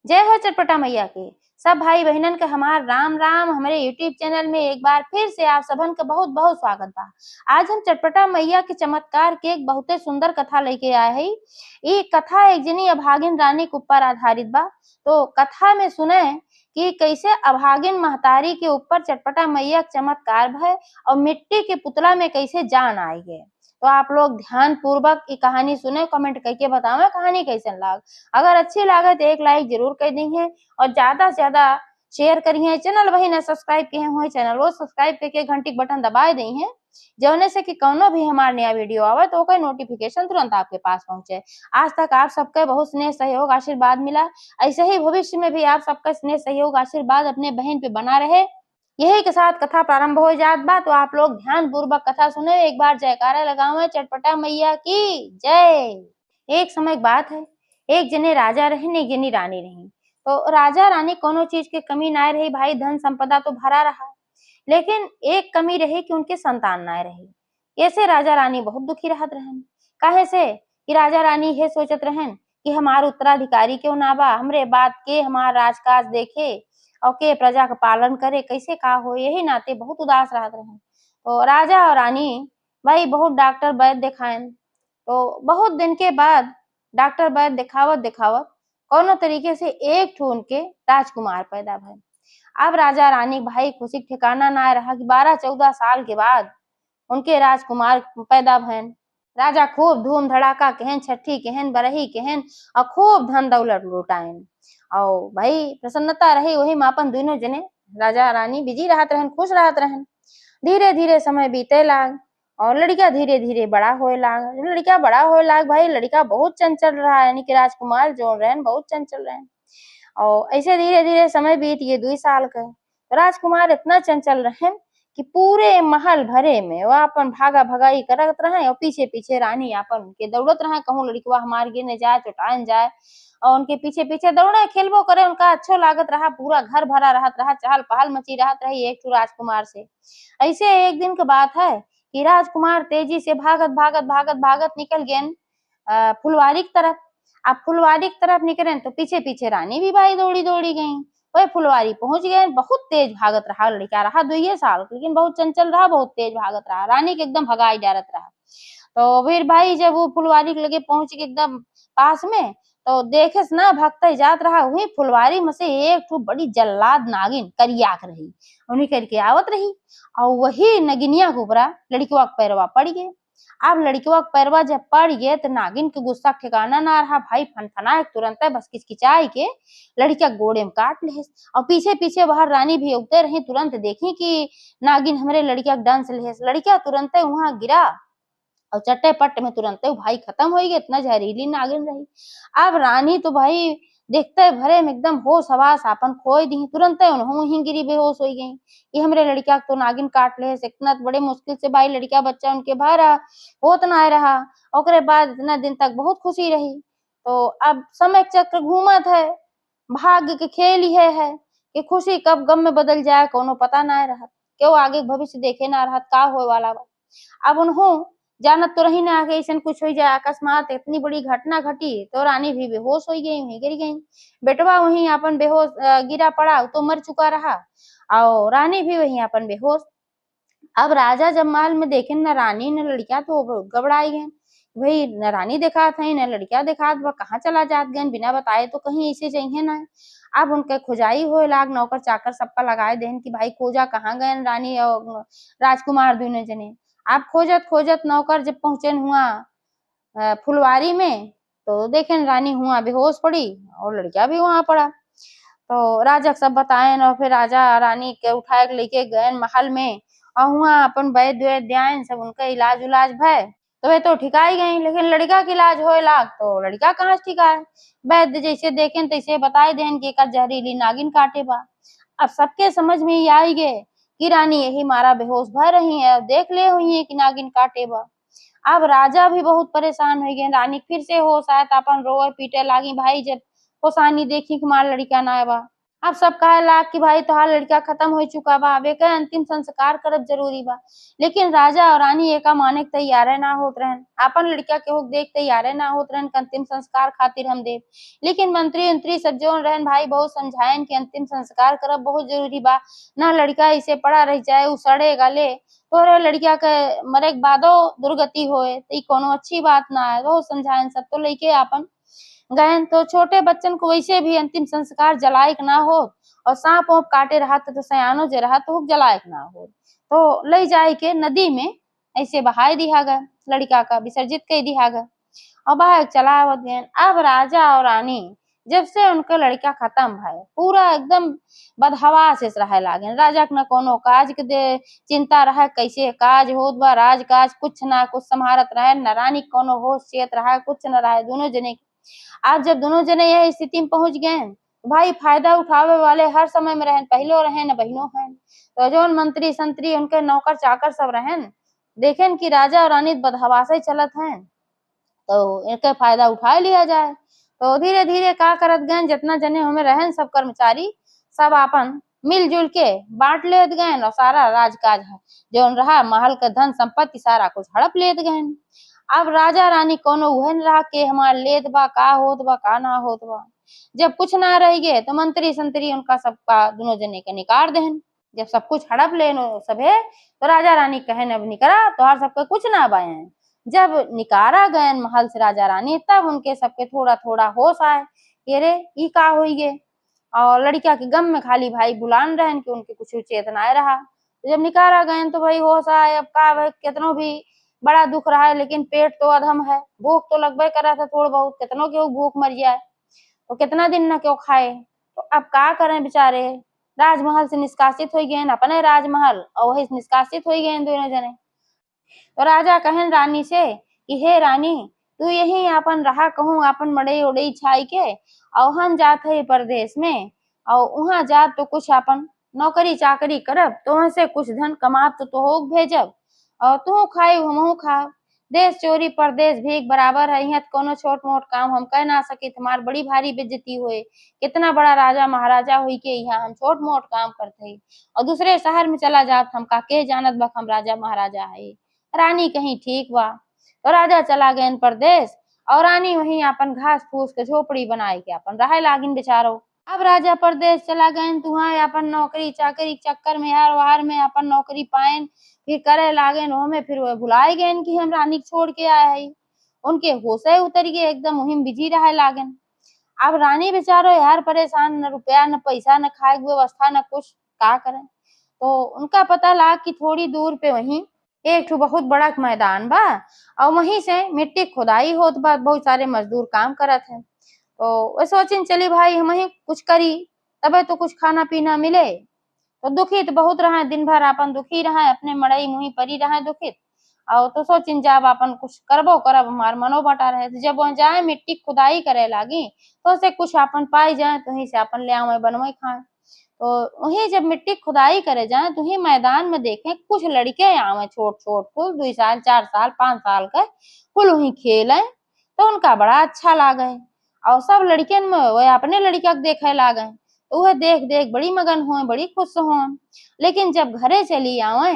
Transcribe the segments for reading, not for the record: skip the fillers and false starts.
जय हो चटपटा मैया के सब भाई बहनन के हमार राम राम। हमारे यूट्यूब चैनल में एक बार फिर से आप सबन का बहुत बहुत स्वागत बा। आज हम चटपटा मैया के चमत्कार के एक बहुत सुंदर कथा लेके आए हैं। ये कथा एक जनी अभागिन रानी के ऊपर आधारित बा। तो कथा में सुने कि कैसे अभागिन महतारी के ऊपर चटपटा मैया के चमत्कार भय और मिट्टी के पुतला में कैसे जान आई है। तो आप लोग ध्यान पूर्वक ये कहानी सुने, कमेंट करके बताओ कहानी कैसे लाग। अगर अच्छी लागे तो एक लाइक जरूर कर दी और ज्यादा से ज्यादा शेयर करिए। चैनल वही ना सब्सक्राइब किए हुए चैनल वो सब्सक्राइब करके घंटी बटन दबाए दी है, जौने से कि कौनो भी हमारा नया वीडियो आवे तो ओकर नोटिफिकेशन तुरंत आपके पास पहुंचे। आज तक आप सबके बहुत स्नेह सहयोग आशीर्वाद मिला, ऐसे ही भविष्य में भी आप सबका स्नेह सहयोग आशीर्वाद अपने बहन पे बना रहे। यही के साथ कथा प्रारंभ हो जात बा। तो आप लोग ध्यान पूर्वक कथा सुने, एक बार जयकारा लगाओ चटपटा मैया की जय। एक समय की बात है, एक जने राजा रहे, एक जनी रानी रही। तो राजा रानी कोनो चीज की कमी ना रही भाई, धन संपदा तो भरा रहा, लेकिन एक कमी रही कि उनके संतान ना रही। ऐसे राजा रानी बहुत दुखी रहत रहन। काहे से कि राजा रानी ये सोचत रहन कि हमार उत्तराधिकारी क्यों ना बा, हमरे बात के हमार राजकाज देखे और के प्रजा का पालन करे, कैसे का हो। यही नाते बहुत उदास रहत रहन। तो राजा और रानी भाई बहुत डॉक्टर वैद्य दिखाएन। तो बहुत दिन के बाद डॉक्टर वैद्य दिखावत दिखावत कोनो तरीके से एक ठो उनके राजकुमार पैदा भइल। अब राजा रानी भाई खुशी ठिकाना ना रहा कि 12-14 साल के बाद उनके राजकुमार पैदा भइल। राजा खूब धूम धड़ाका कहन, छठी कहन, बरही कहन और खूब धन दौलत लुटाइन और भाई प्रसन्नता रही। वही में अपन दोनों जने राजा रानी बिजी रहत रहन, खुश रहत रहन। धीरे धीरे समय बीते लाग और लड़का धीरे धीरे बड़ा होए लाग। लड़का बड़ा होए लाग भाई, लड़का बहुत चंचल रहा, यानी कि राजकुमार जो रहन बहुत चंचल रहन। और ऐसे धीरे धीरे समय बीत गए 2 साल का। राजकुमार इतना चंचल रहन कि पूरे महल भरे में वो अपन भागा भगाई करत रहे और पीछे पीछे रानी अपन के दौड़त रहे, कहूँ लड़कवा हमार गिरने जाए चुटान जाए और उनके पीछे पीछे दौड़े खेलबो करे। उनका अच्छो लागत रहा, पूरा घर भरा रहत रहा, चहल पहल मची रहत रही एक ठो राजकुमार से। ऐसे एक दिन की बात है कि राजकुमार तेजी से भागत भागत भागत भागत निकल गए फुलवारी की तरफ। अब फुलवारी की तरफ निकले तो पीछे पीछे रानी भी भाई दौड़ी दौड़ी गई। वही फुलवारी पहुंच गए, बहुत तेज भागत रहा लड़का, रहा 2 साल लेकिन बहुत चंचल रहा, बहुत तेज भागत रहा, रानी के एकदम भगाई डारत रहा। तो फिर भाई जब वो फुलवारी के लगे पहुंच के एकदम पास में तो देखे ना भगते जात रहा, वही फुलवारी में से एक ठो बड़ी जल्लाद नागिन करियाक रही, उन्हीं करके आवत रही और वही नगिनिया के ऊपरा लड़कवा के पैरवा पड़ गए। अब लड़कवा के पैरवा जब पड़ गए तो नागिन के गुस्सा ठिकाना ना रहा भाई, फनफना तुरंत बस किचकिचाई के लड़का गोड़े में काट ले और पीछे पीछे बाहर रानी भी उगते रही। तुरंत देखी कि नागिन हमारे लड़किया के डांस ले, लड़किया तुरंत वहां गिरा और चट्टे पट्टे में तुरंत भाई खत्म हो गई, इतना जहरीली नागिन रही। अब रानी तो भाई देखते भरे में एकदम होश हवास अपन खोई दी, तुरंत ही गिरी बेहोश हो गई कि हमरे लड़किया तो नागिन काट ले। इतना बड़े मुश्किल से भाई लड़किया बच्चा उनके भरा होत ना रहा। ओकरे बाद इतना दिन तक बहुत खुशी रही। तो अब समय चक्र घूमत है, भाग्य के खेल ये है कि खुशी कब गम में बदल जाए कोनो पता ना रहत, क्यों आगे भविष्य देखे ना रहत का होए वाला बा। अब उन्हों जानत तो रही ना कि ऐसा कुछ हो जाए, अकस्मात इतनी बड़ी घटना घटी तो रानी भी बेहोश हो गई, वहीं गिर गई। बेटवा वहीं अपन बेहोश गिरा पड़ा तो मर चुका रहा और रानी भी वहीं अपन बेहोश। अब राजा जब महल में देखे न रानी न लड़किया तो घबराई गए, भाई न रानी देखा था न लड़किया देखा, वह कहाँ चला जात गए बिना बताए, तो कहीं ऐसे चाहिए ना। अब उनके खुजाई हो लाग, नौकर चाकर सबका लगाए देन कि भाई खोजा कहाँ गए रानी और राजकुमार दोनों जने। आप खोजत खोजत नौकर जब पहुंचे हुआ फुलवारी में तो देखें रानी हुआ बेहोश पड़ी और लड़किया भी वहां पड़ा। तो राजा सब बताए और फिर राजा रानी के उठाए के लेके गए महल में और वहाँ अपन वैद्य वैद्य आए, सब उनका इलाज उलाज भय तो वे तो ठिकाई गई, लेकिन लड़का के इलाज होए लाग तो लड़का कहाँ से ठिकाए। वैद्य जैसे देखें तैसे बताए देन कि एक जहरीली नागिन काटे बा। अब सबके समझ में ही आई गए कि रानी यही मारा बेहोश भर रही है, अब देख ले हुई है कि नागिन काटे बा। अब राजा भी बहुत परेशान हो गए, रानी फिर से होश आए तो अपन रोए पीटे लागी भाई जब होशानी देखी कि मार लड़का ना बा। अब सब कहे ला कि भाई तोहार लड़का खत्म हो चुका बा, अब एकर अंतिम संस्कार करब जरूरी बा। लेकिन राजा और रानी एका माने के तैयारे ना होत रहन, आपन लड़का के होक देख तैयारे ना होत रहन कि अंतिम संस्कार खातिर हम देव। लेकिन मंत्री उंत्री सब जौन रहन भाई बहुत समझायन कि अंतिम संस्कार करब बहुत जरूरी बा, ना लड़का ऐसे पड़ा रह जाए उ सड़े गले, तोहरे लड़का के मरे के बादो दुर्गति होए तो ई कोनो अच्छी बात ना है। बहुत समझायन, सब तो लइके आपन गहन। तो छोटे बच्चन को वैसे भी अंतिम संस्कार जलायक ना हो, और सांप वाप काटे रहत तो सयानो जे रहत तो जलायक ना हो, तो लई जाए के नदी में ऐसे बहाय दिया गया, लड़का का विसर्जित कर दिया गया और बाहर चलावत गए। अब राजा और रानी जब से उनके लड़का खत्म भय पूरा एकदम बदहवास से रहे लागे। राजा के न कोनो काज के दे चिंता रहे, कैसे काज होत बा राज काज कुछ ना कुछ संभारत रहे, न रानी कोनो होश चेत रहे, कुछ न रहे दोनों जने। आज जब दोनों जने यह स्थिति में पहुंच गए तो भाई फायदा उठावे वाले हर समय में रहन, पहलो रहे न बहनों हैं। तो जो मंत्री संतरी उनके नौकर चाकर सब रहन, देखें कि राजा और रानी बदहवासे चलत हैं तो इनके फायदा उठा लिया जाए। तो धीरे धीरे का करत गए, जितना जने हमें रहन सब कर्मचारी सब आपन मिलजुल के बांट लेत गए और सारा राजकाज है जो रहा महल का धन संपत्ति सारा कुछ हड़प लेत गए। अब राजा रानी कोनो उहे न रहा के हमार लेत बा का होत बा का ना होत बा। जब कुछ ना रह गए तो मंत्री संतरी उनका सबका दोनों जने के निकाल देहन। जब सब कुछ हड़प लेन सभे तो राजा रानी कहन अब निकरा तोहार सबके कुछ ना बाए। जब निकारा गए महल से राजा रानी तब उनके सबके थोड़ा थोड़ा होश आए कि रे ई का होई गे, और लड़किया के गम में खाली भाई बुलान रहन कि उनके कुछ चेतना रहा। तो जब निकारा गए तो भाई होश आए, अब का भाई कितनों भी बड़ा दुख रहा है लेकिन पेट तो अधम है, भूख तो लगभग करा था थोड़ा बहुत, कितनों के भूख मर जाए तो कितना दिन न क्यों खाए। तो अब का करें बेचारे, राजमहल से निष्कासित हो गए अपने राजमहल और वही निष्कासित हो गए दोनों जने। तो राजा कहन रानी से कि हे रानी तू यही अपन रहा कहूँ अपन मड़ई उड़ई छाई के, और हम जात है परदेश में और वहां जात तो कुछ अपन नौकरी चाकरी करब तो वहां से कुछ धन कमाब तो तोहो भेजब और तू खाई हमहू खाब। देश चोरी परदेश भीख बराबर है, यहाँ कोनो छोट मोट काम हम कह ना सके तुम्हार बड़ी भारी बेइज्जती हुए, कितना बड़ा राजा महाराजा हुई के यहाँ हम छोट मोट काम करते और दूसरे शहर में चला जात हम का के जानत बक हम राजा महाराजा है। रानी कहीं ठीक बा तो राजा चला गए परदेश और रानी वहीं अपन घास फूस के झोपड़ी बनाए के अपन रहे लागिन बेचारो। अब राजा परदेश चला गए तो वहाँ अपन नौकरी चाकरी के चक्कर में यार वार में अपन नौकरी पाएन फिर करे लागे में फिर वो भुलाए गए कि हम रानी छोड़ के आए है। उनके होशे उतर गए एकदम मुहिम बिजी रहे लागन। अब रानी बेचारो यार परेशान, न रुपया न पैसा न खाए की व्यवस्था न कुछ, का करें। तो उनका पता लगा कि थोड़ी दूर पे वहीं एक ठो बहुत बड़ा मैदान बा और वहीं से मिट्टी खुदाई होत बा, बहुत सारे मजदूर काम करत हैं। तो वे सोचिन चली भाई हम ही कुछ करी तबे तो कुछ खाना पीना मिले। तो दुखी तो बहुत रहे दिन भर अपन दुखी रहे अपने मड़ई मुही परी रहे दुखित, और तो सोचिन जब अपन कुछ करबो करब हमार मनो बटा रहे। तो जब वहाँ जाए मिट्टी खुदाई करे लागी तो उसे कुछ अपन पाई जाए तो वहीं से अपन ले आवे बनवे खाए। तो वहीं जब मिट्टी खुदाई करे जाए तो वहीं मैदान में देखें कुछ लड़के आवे छोट छोट कुल 2 साल 4 साल 5 साल के कुल वहीं खेले। तो उनका बड़ा अच्छा लागे और सब लड़कियन में वह अपने लड़किया के देखे लागे तो वह देख देख बड़ी मगन हुए बड़ी खुश हुए। लेकिन जब घरे चली आवे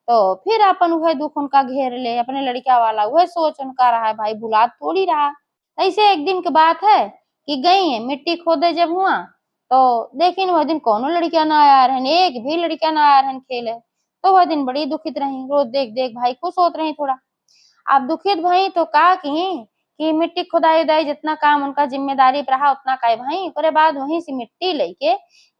तो फिर अपन वह दुख उनका घेर ले अपने लड़किया वाला वह सोच उनका रहा है भाई भुला थोड़ी रहा। ऐसे एक दिन की बात है कि गई है मिट्टी खोदे जब हुआ तो लेकिन वह दिन कोनो लड़किया ना आया रहन, एक भी लड़किया ना आया रहन खेले। तो वह दिन बड़ी दुखित रही, रोज देख देख भाई खुश होत रही थोड़ा। अब दुखित भई तो का कही कि मिट्टी खुदाई उदाई जितना काम उनका जिम्मेदारी पे रहा उतना काय भई। ओकरे बाद वहीं से मिट्टी लेके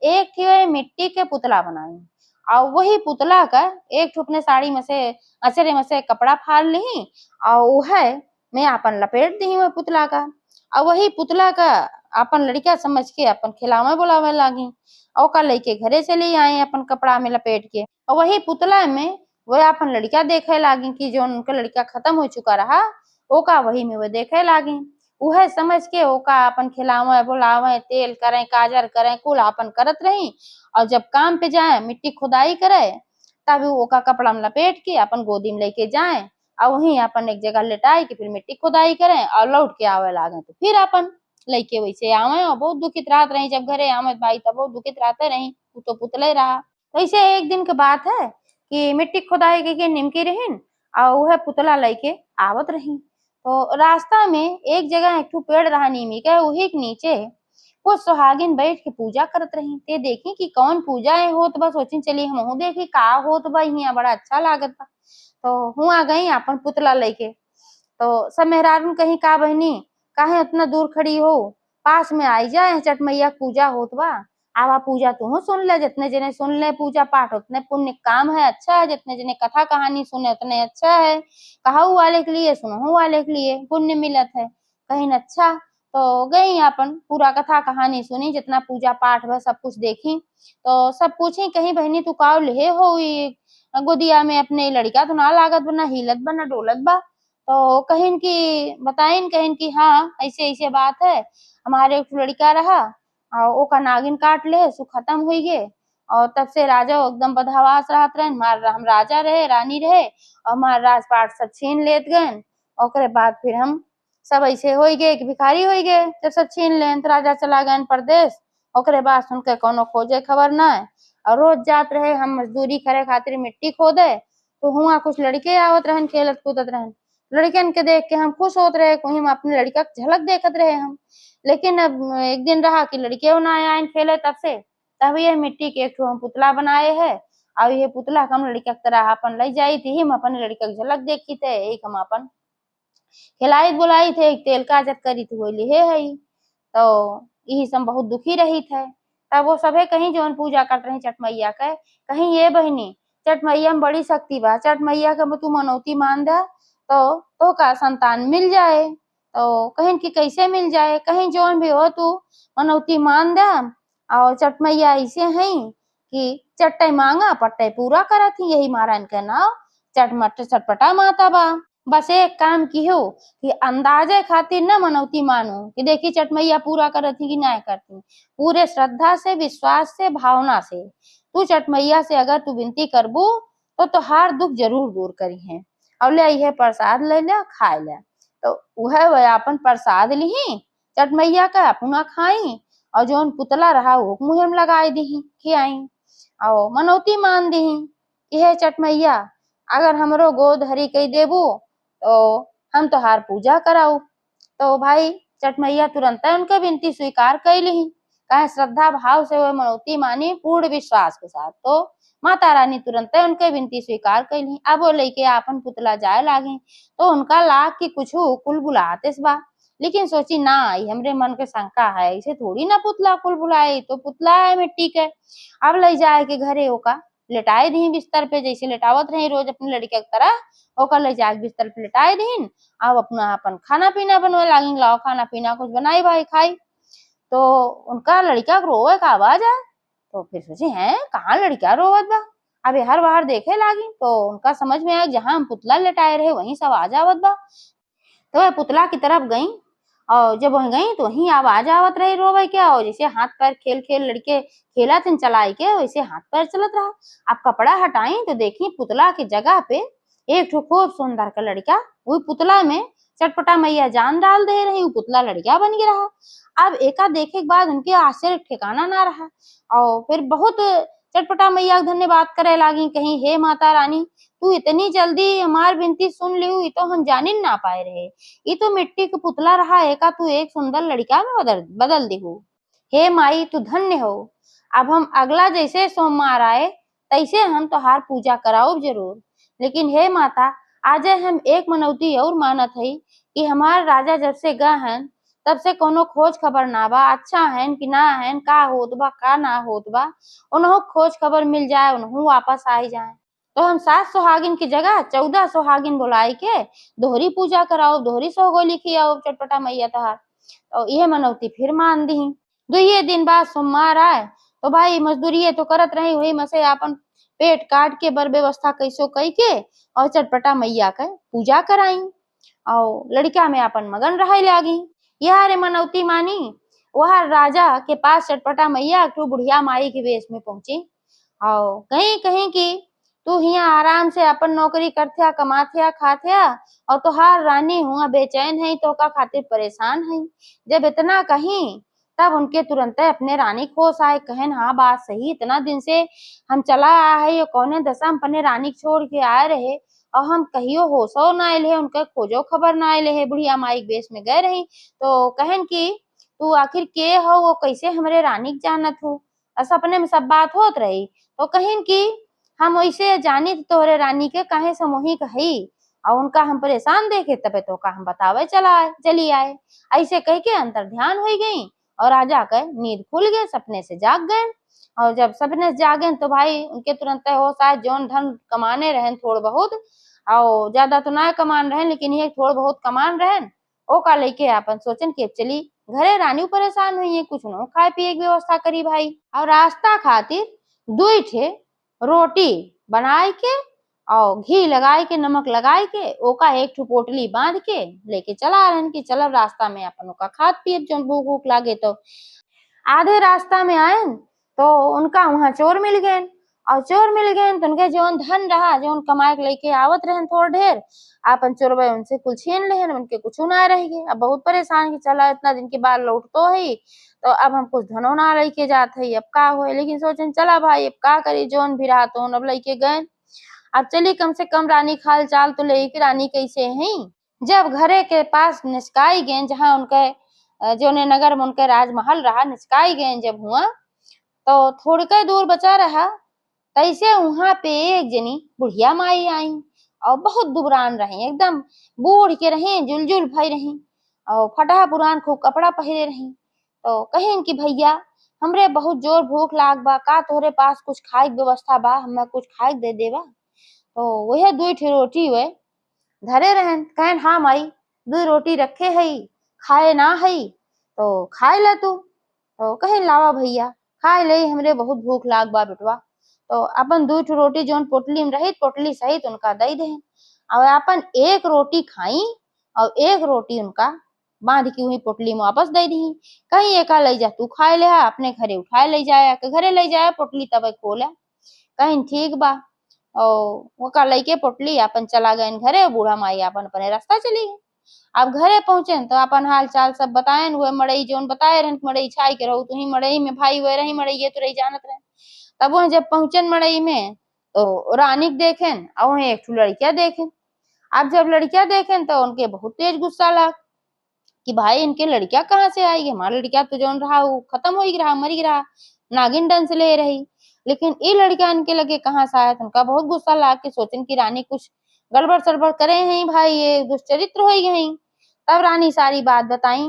एक ठे मिट्टी के पुतला बनाई और वही पुतला का एक ठो अपने साड़ी में से अचरे में से कपड़ा फाड़ ली और वह मैं अपन लपेट दी वह पुतला का और वही पुतला का अपन लड़किया समझ के अपन खिलावे बुलावे लागी और ओका लेके घरे चली आए अपन कपड़ा में लपेट के। और वही पुतला में वह अपन लड़किया देखे लागी कि जो उनका लड़किया खत्म हो चुका रहा ओका वही में वो देखे लागी। वह समझ के ओका अपन खिलावे बुलावे तेल करें काजर करें कुल अपन करत रही और जब काम पे जाए मिट्टी खुदाई करे तब ओका कपड़ा में लपेट के अपन गोदी में लेके जाए और वहीं अपन एक जगह लेटाई के फिर मिट्टी खुदाई करें और लौट के आवे लागे तो फिर अपन लइके वैसे आवे और बहुत दुखित रहत रही। जब घरे आवत भाई तब बहुत दुखित रहते रही, उ तो पुतले रहा। वैसे एक दिन के बात है कि मिट्टी खोदाई के निमकी रहीन और उहे पुतला लइके आवत रही। तो रास्ता में एक जगह एक ठो पेड़ रहा नीमी के, उही के नीचे कुछ सुहागिन बैठ के पूजा करत रही। ते देखी कि कौन पूजा है होत बा, सोचिन चली हमहू देखी का होत बा, हिया बड़ा अच्छा लागत बा। तो हुआ गई अपन पुतला लेके। तो सब मेहरारून कहीं का बहनी काहे उतना दूर खड़ी हो, पास में आई जाए, छठ मैया पूजा होत बा, आवा पूजा तू सुन ले। जितने जने सुन ले पूजा पाठ उतने पुण्य काम है, अच्छा है। जितने जने कथा कहानी सुने उतने अच्छा है। कहू वाले के लिए सुनहु वाले के लिए पुण्य मिलत है, कहीं अच्छा। तो गई अपन पूरा कथा कहानी सुनी, जितना पूजा पाठ बा सब कुछ देखी। तो सब पूछी कहीं बहनी तू काव ले हो गोदिया में अपने लड़का तो ना लागत बा, ना हिलत बा, ना डोलत बा। तो कहिन की बताइन, कहिन की हाँ ऐसे ऐसे बात है, हमारे एक लड़का रहा और ओका नागिन काट ले सो खत्म हुई गे। और तब से राजा एकदम बदहवास रहत रहे, हम राजा रहे रानी रहे और हमार राजपाट सब छीन लेत गए। ओकरे बाद फिर हम सब ऐसे हो गए कि भिखारी हो गए। जब सब छीन लेन तो राजा चला गए परदेश। ओकरे बाद सुन के कोनो खोजे खबर ना है। और रोज जात रहे हम मजदूरी करे खातिर मिट्टी खोदे, तो हुआ कुछ लड़के आवत रहन खेलत कूदत रहन। लड़कन के देख के हम खुश होत रहे, कोई हम अपने लड़का के झलक देखत रहे हम। लेकिन अब एक दिन रहा कि लड़के ना आए खेले, तब से तब ये मिट्टी के एक ठो हम पुतला बनाए है। और ये पुतला हम लड़का की तरह अपन ले जाई थी, हम अपन लड़का की झलक देखी थे, एक हम अपन खिलाई बुलाई थे, एक तेल का जत करी थी वही है हई। तो यही सब बहुत दुखी रही थे। तब वो सभे कहीं जौन पूजा करत रही छठ मैया के, कहीं ये बहिनी छठ मैया में बड़ी शक्ति बा, छठ मैया के तू मनौती मान दे तो का संतान मिल जाए। तो कहीं कि कैसे मिल जाए, कहीं जौन भी हो तू मनौती मान दे। और छठ मैया ऐसे हैं कि चट्टे मांगा पट्टे पूरा करत ही, यही मारा इनका नाम चटमट चटपटा माता बा। बस एक काम की हो कि अंदाजे खातिर न मनौती मानो कि देखी छठ मैया पूरा करत ही कि ना करती। पूरे श्रद्धा से, विश्वास से, भावना से तू छठ मैया से अगर तू विनती करबू तो तोहार दुख जरूर दूर करी है। और ले ये प्रसाद ले ले खाए ले। तो वह अपन प्रसाद ली छठ मैया का अपना खाई और जौन पुतला रहा वो मुँह में लगाई दी खियाई और मनौती मान दी कि हे छठ मैया अगर हमरो गोद हरी कही देबू तो हम तोहार पूजा कराऊ। तो भाई छठ मैया तुरंत उनके विनती स्वीकार कैली, कहे श्रद्धा भाव से वो मनौती मानी पूर्ण विश्वास के साथ। तो माता रानी तुरंत उनके विनती स्वीकार कैली। अब वो लेके आपन पुतला जाए लागी तो उनका लाग की कुछ कुल बुलाते बा, लेकिन सोची ना आई हमरे मन के शंका है, ऐसे थोड़ी ना पुतला कुल बुलाए, तो पुतला है मिट्टी के। अब ले जाए के घरे ओका लेटाए दी बिस्तर पे, जैसे लेटावत रही रोज अपने लड़के की तरह ओका ले जाके बिस्तर पे लेटाए दीन। अब अपना अपन खाना पीना बनवे लागी, लाओ खाना पीना कुछ बनाई भाई खाई। तो उनका लड़का रोवे का आवाज आए, तो फिर सोचे हैं कहाँ लड़का रोवत बा। अब हर बाहर देखे लागी तो उनका समझ में आया जहाँ हम पुतला लेटाए रहे वहीं सब आवाज आवत बा। तो वह पुतला की तरफ गई और जब वह गई तो वहीं आवाज आवत रही रोवे क्या, और जैसे हाथ पैर खेल खेल लड़के खेला थे चलाई के वैसे हाथ पैर चलत रहा। अब कपड़ा हटाई तो देखी पुतला की जगह पे एक ठो खूब सुंदर का लड़का, वही पुतला में चटपटा मैया जान डाल दे रही, वो पुतला लड़का बन गया रहा। अब एका देखे के बाद उनके आश्चर्य ठिकाना ना रहा और फिर बहुत चटपटा मैया धन्यवाद करे लागी, कहीं हे माता रानी तू इतनी जल्दी हमार विनती सुन ली, ये तो हम जान ना पाए रहे। ये तो मिट्टी का पुतला रहा है का तू एक सुंदर लड़का में बदल दी हो। हे माई तू धन्य हो। अब हम अगला जैसे सोमवार आए तैसे हम तोहार पूजा कराओ जरूर। लेकिन हे माता आज हम एक मनौती और मानत है कि हमार राजा जब से गए हैं तब से कोनो खोज खबर ना बा, अच्छा है कि ना है, का होत बा का ना होत बा, उन्हों खोज खबर मिल जाए, उन्हों वापस आई जाए। तो हम 7 सुहागिन की जगह 14 सुहागिन बुलाई के दोहरी पूजा कराओ, दोहरी सोहगोली खियाओ चटपटा मैया तहार। तो यह मनौती फिर मान दी। दुइये दिन बाद सोमवार आए तो भाई मजदूरी तो करत रही, वही में से अपन पेट काट के बर व्यवस्था कैसो कई के और चटपटा मैया के पूजा कराई और लड़का में अपन मगन रहे लागी। यह रे मनौती मानी वह राजा के पास चटपटा मैया एक बुढ़िया माई के वेश में पहुंची और कहीं कहीं की तू हिया आराम से अपन नौकरी करथिया, कमाथिया, खाथिया, और तोहार रानी हुआ बेचैन है, तो का खातिर परेशान है। जब इतना कहीं तब उनके तुरंत अपने रानी को होश आए, कहन हाँ बात सही, इतना दिन से हम चला आया है, ये कौने दशा हम अपने रानी को छोड़ के आए रहे, और हम कहियो होशो ना आये है, उनके खोजो खबर ना आये है, बुढ़िया माई के बेस में गए रही। तो कहन की तू आखिर के हो, वो कैसे हमरे रानी के जानत हो। सपने में सब बात होत रही। तो कहन की हम वैसे जानी तोहरे रानी के काहे समूहिक हई, और उनका हम परेशान देखे तबे तो का हम बतावे चली आए। ऐसे कह के अंतर ध्यान हो गई, और राजा के नींद खुल गए, सपने से जाग गए। और जब सपने से जागे तो भाई उनके तुरंत होश आए, जौन धन कमाने रहन थोड़ बहुत, और ज्यादा तो ना कमान रहन, लेकिन ये थोड़ बहुत कमान रहन, ओका लेके अपन सोचन कि अब चली घरे, रानी परेशान हुई है, कुछ न खाए पिए की व्यवस्था करी भाई। और रास्ता खातिर दुई ठे रोटी बनाए के और घी लगाए के, नमक लगाए के, ओका एक ठो पोटली बांध के लेके चला रहन कि चलब रास्ता में अपन ओका खात पियत जौन भूख भूख लागे। तो आधे रास्ता में आयन तो उनका वहां चोर मिल गए, और चोर मिल गए तो उनके जौन धन रहा, जौन कमाए के लेके आवत रहन थोड़ ढेर, अपन चोरबे उनसे कुल छीन लेहन, उनके कुछ ना रह गए। अब बहुत परेशान कि चला इतना दिन के बाद लौट तो है, तो अब हम कुछ धनो ना लेके जात है, अब का हो। लेकिन सोचन चला भाई अब का करी, जौन भी रहा तो अब लेके गए। अब चली कम से कम रानी खाल चाल तो ले कि रानी कैसे है। जब घरे के पास निचकाई गए, जहाँ उनके जोने नगर में उनके राजमहल रहा, निचकाई गए जब हुआ तो थोड़के दूर बचा रहा, तैसे वहां पे एक जनी बुढ़िया माई आई, और बहुत दुबरान रही, एकदम बूढ़ के रही, जुलजुल भई रही, और फटा पुरान खूब कपड़ा पहरे रही। तो कहेन कि भैया हमरे बहुत जोर भूख लाग बा, का तोहरे पास कुछ खाए के व्यवस्था बा, हमें कुछ खाए दे देबा। तो वह दुई ठे रोटी वे धरे रहन, कहन हाँ माई दुई रोटी रखे हई, खाए ना हई तो खाए ला तू। तो कहन लावा भैया खाए ले, हमरे बहुत भूख लाग बा बेटवा। तो अपन दुई ठो रोटी जौन पोटली में रही, पोटली सहित उनका दई देहन, और अपन एक रोटी खाई और एक रोटी उनका बांध के वही पोटली में वापस दे दी। कहीं एका ले जा तू खाए ले, अपने घरे उठाए ले जाया, के घरे ले जाया पोटली तब खोला। कहीं ठीक बा, और ओका लइके पोटली अपन चला गए घरे, बूढ़ा माई अपन अपने रास्ता चली गई। अब घरे पहुंचे तो अपन हाल चाल सब बताए, हुए मड़ई जोन बताए रहन, मड़ई छाई के रहू तुही मड़ई में भाई हुए रही, मड़ई ये तो रही जानत रहे। तब वह जब पहुंचन मड़ई में तो रानी के देखेन, और वहीं एक लड़किया देखेन। अब जब लड़किया देखेन तो उनके बहुत तेज गुस्सा लग कि भाई इनके लड़किया कहाँ से आई, हमारा लड़किया तो जौन रहा वो खत्म हो ही रहा, मर ही रहा, नागिन डंस ले रही। लेकिन ये लड़किया इनके लगे कहाँ से आया, उनका बहुत गुस्सा लगा के सोचन की रानी कुछ गड़बड़ सड़बड़ करे हैं भाई, ये दुष्चरित्र हो गई। तब रानी सारी बात बताई,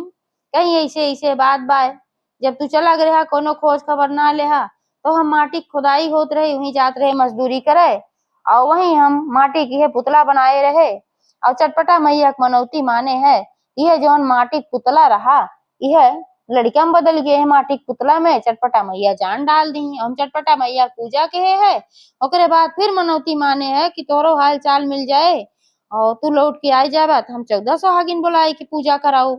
कहीं ऐसे ऐसे बात बा, जब तू चला गया कोनो खोज खबर ना लेहा, तो हम माटी खुदाई होत रहे, वहीं जात रहे मजदूरी करे, और वहीं हम माटी की है पुतला बनाए रहे, और चटपटा मैया मनौती माने है, यह जौन माटी पुतला रहा यह लड़किया में बदल गए है, माटी पुतला में चटपटा मैया जान डाल दी। हम चटपटा मैया पूजा के है, ओकरे बाद फिर मनौती माने है कि तोरो हाल चाल मिल जाए और तू लौट के आ जाबा, तो हम 14 सुहागिन बुलाए की पूजा कराऊ।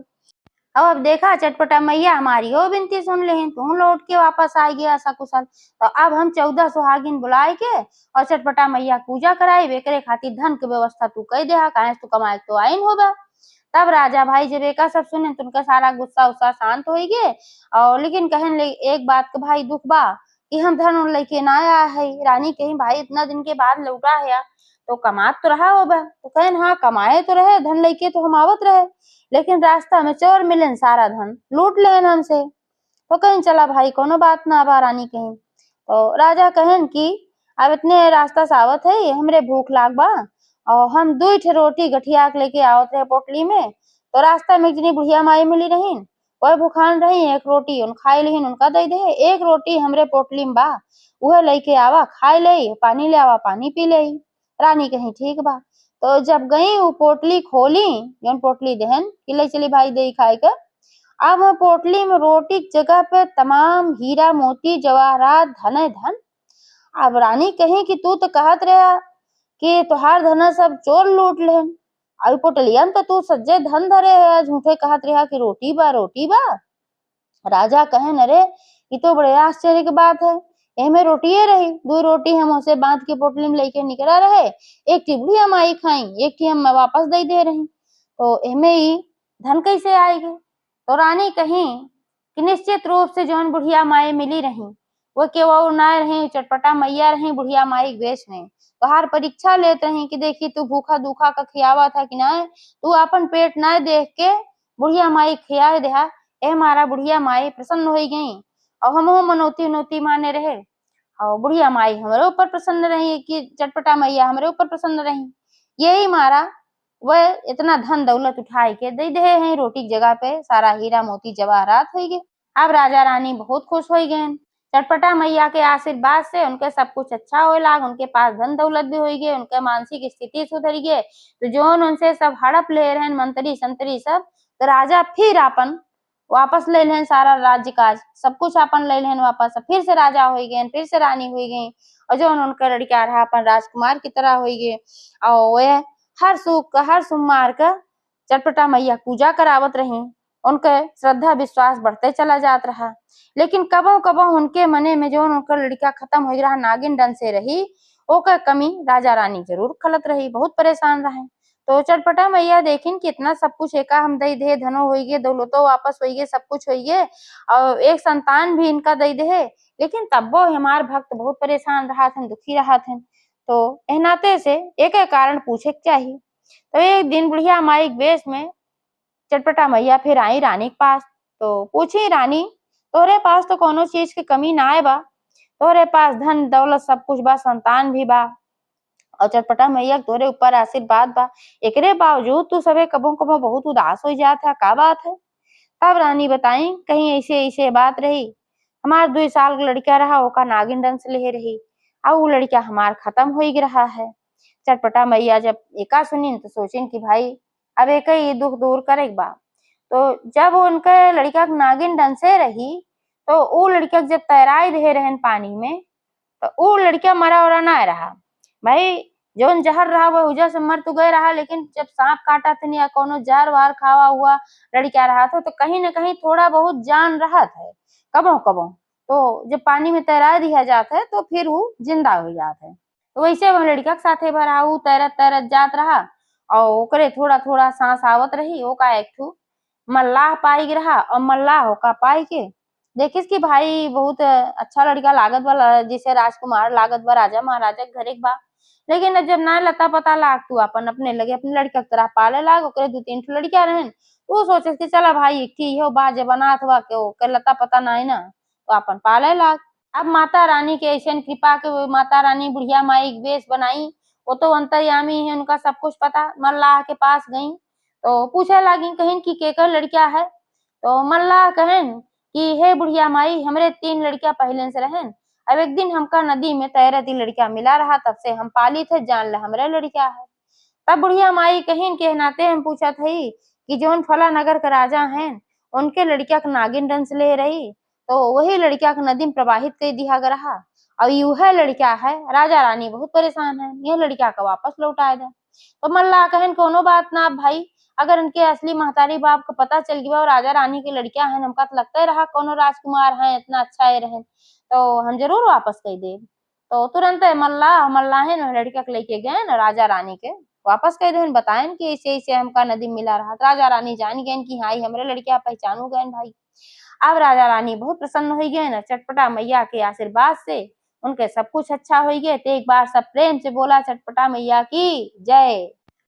अब देखा चटपटा मैया हमारी हो बिनती सुन ले, तू लौट के वापस आ गया सकुशल। तो अब हम 14 सुहागिन बुलाए के और चटपटा मैया पूजा कराई, बेकरे खातिर धन के व्यवस्था तू कह दे, काहे तू कमाए तो आइन होगा। तब राजा भाई जब एका सब सुने तो उनका सारा गुस्सा उस्सा शांत हो गए, और लेकिन कहन ले एक बात का भाई दुख बा कि हम धन लेके ना आया है। रानी कहीं भाई इतना दिन के बाद लौटा है तो कमात तो रहा होगा, तो कहन हाँ कमाए तो रहे, धन लेके तो हम आवत रहे, लेकिन रास्ता में चोर मिलन सारा धन लूट लेन हमसे। तो कहीं चला भाई कोनो बात ना बा। रानी कहीं तो राजा कहन की अब इतने रास्ता से आवत है, हमरे भूख लाग बा, और हम दुई ठे रोटी गठिया के लेके आवत रहे पोटली में, तो रास्ता में इतनी बुढ़िया माई मिली रहीन, कोई भूखान रही, एक रोटी उन खाई लीन, उनका दे दे, एक रोटी हमरे पोटली में बा वह लेके आवा खाए ले, पानी ले आवा पानी पी ले। रानी कहीं ठीक बा। तो जब गई वो पोटली खोली, जौन पोटली दहन कि ले चली भाई दही खाए के, अब पोटली में रोटी की जगह पे तमाम हीरा मोती जवाहरात धन है धन। अब रानी कहीं कि तू तो कहत रहा कि तुहार धन सब चोर लूट लेन, आई पोटलिया तो तू सज्जे धन धरे है, झूठे कहत रहा कि रोटी बा रोटी बा। राजा कहन अरे ये तो बड़े आश्चर्य की बात है, एमे रोटिये रही, 2 रोटी हम ओसे बांध के पोटली में लेके निकला रहे, एक ठी बुढ़िया माई खाई, एक ठी हम वापस दई दे रही। तो एमे ई धन कैसे आएगी? तो रानी कहीं कि निश्चित रूप से जौन बुढ़िया माई मिली रही वो केवल ना रही, चटपटा मैया रही बुढ़िया माई के वेश में। तोहार परीक्षा लेत रही कि देखी तू भूखा दुखा का खियावा था कि ना, तू अपन पेट ना देख के बुढ़िया माई खिया देहा। ए हमारा बुढ़िया माई प्रसन्न हो गई और हमहू मनौती उनौती माने रहे और बुढ़िया माई हमारे ऊपर प्रसन्न रही कि चटपटा मैया हमारे ऊपर प्रसन्न रही। यही मारा वह इतना धन दौलत उठाए के दे दे हैं रोटी की जगह पे सारा हीरा मोती जवाहरात हो गए। अब राजा रानी बहुत खुश हो गए। चटपटा मैया के आशीर्वाद से उनके सब कुछ अच्छा हो लाग, उनके पास धन दौलत भी हो गए, उनके मानसिक स्थिति सुधर गए। तो जोन उनसे सब हड़प ले रहे मंत्री संतरी सब, तो राजा फिर अपन वापस ले लें सारा राज्य काज, सब कुछ अपन ले लें वापस, फिर से राजा हो गए, फिर से रानी हो गई और जो उनका लड़का रहा अपन राजकुमार की तरह हो गए। और वह हर सोमवार का चटपटा मैया पूजा करावत रही, उनके श्रद्धा विश्वास बढ़ते चला जात रहा। लेकिन कबो कबो उनके मने में जो उनका लड़का खत्म हो रहा नागिन डन से रही, ओकर कमी राजा रानी जरूर खलत रही, बहुत परेशान रहे। तो चटपटा मैया देखिन कितना सब कुछ एका हम दई दे, धनो हो गए, दौलतो वापस हो गए, सब कुछ हो गए और एक संतान भी इनका दई दे, लेकिन तब्बो हमार भक्त बहुत परेशान रहा थे, दुखी रहा थे। तो एह नाते से एक कारण पूछे के चाहिए। तो एक दिन बुढ़िया माई के वेश में चटपटा मैया फिर आई रानी के पास। तो पूछी रानी तोहरे पास तो कोनो चीज की कमी ना आए बा, तोहरे पास धन दौलत सब कुछ बा, संतान भी बा और चटपटा मैया तोरे ऊपर आशीर्वाद बा, एकरे बावजूद तू सबे कबो कबो बहुत उदास हो जात है, का बात है? तब रानी बताई कहीं ऐसे ऐसे बात रही, हमार 2 साल का लड़का रहा ओका नागिन डंस ले रही और वो लड़का हमार खत्म हो रहा है। चटपटा मैया जब एका सुनी तो सोचिन कि भाई अब एक ही दुख दूर करे बा। तो जब उनके लड़का के नागिन डंसे रही तो वो लड़का जब तैराई दे रहन पानी में तो वो लड़का मरा उरा ना रहा भाई, जौन जहर रहा वो उजा से मर तो गए रहा, लेकिन जब सांप काटा था या कोनो जहर वार खावा हुआ लड़का रहा था तो कहीं न कहीं थोड़ा बहुत जान रहा था कबो कबो। तो जब पानी में तैरा दिया जाता है तो फिर वो जिंदा हो जाता है। तो वैसे वह लड़का के साथे भरा वो तैरत तैरत जात रहा और ओकरे थोड़ा थोड़ा सांस आवत रही, ओका एक ठू मल्लाह पाई रहा और मल्लाह होका पाई के देखिस कि भाई बहुत अच्छा लड़का लागत बा, जिसे राजकुमार लागत बा, राजा महाराजा के घरे के बा। लेकिन जब ना लता पता लाग तू अपन अपने लगे अपने लड़का की तरह पाले लाग, ओकरे 2-3 ठो लड़किया रहन, तू सोचे कि चला भाई एक थी इहो बा जबनाथ बा के ओकर लता पता नहीं ना तो अपन पाले लाग। अब माता रानी के ऐसन कृपा के माता रानी बुढ़िया माई के वेश बनाई, वो तो अंतर्यामी है, उनका सब कुछ पता। मल्लाह के पास गई तो पूछे लगी कहिन कि केकर लड़किया है? तो मल्लाह कहन कि हे बुढ़िया माई हमरे 3 लड़किया पहले से रहन, अब एक दिन हमका नदी में तैरती लड़किया मिला रहा, तब से हम पाली थे, जान ले हमरे लड़किया है। तब बुढ़िया माई कहिन के नाते हम पूछा थी कि जौन फला नगर का राजा हैं उनके लड़किया के नागिन डंस ले रही तो वही लड़किया के नदी में प्रवाहित कर दिया रहा और यह लड़किया है। राजा रानी बहुत परेशान है, यह लड़किया का वापस लौटा दे। तो मल्लाह कहन कोनो बात ना भाई, अगर उनके असली महतारी बाप को पता चल गया और राजा रानी की लड़किया हैं, हमका तो लगता ही रहा कोनो राजकुमार है इतना अच्छा है रहे तो हम जरूर वापस कर दे। तो तुरंत मल्लाह लड़किया के लेके गए न राजा रानी के वापस कह दे, बताएं कि ऐसे ऐसे हमका नदी मिला रहा। राजा रानी जान गए कि हाँ हमरे लड़किया पहचानू गए भाई। अब राजा रानी बहुत प्रसन्न हो गए न, चटपटा मैया के आशीर्वाद से उनके सब कुछ अच्छा हो गए। तो एक बार सब प्रेम से बोला चटपटा मैया की जय।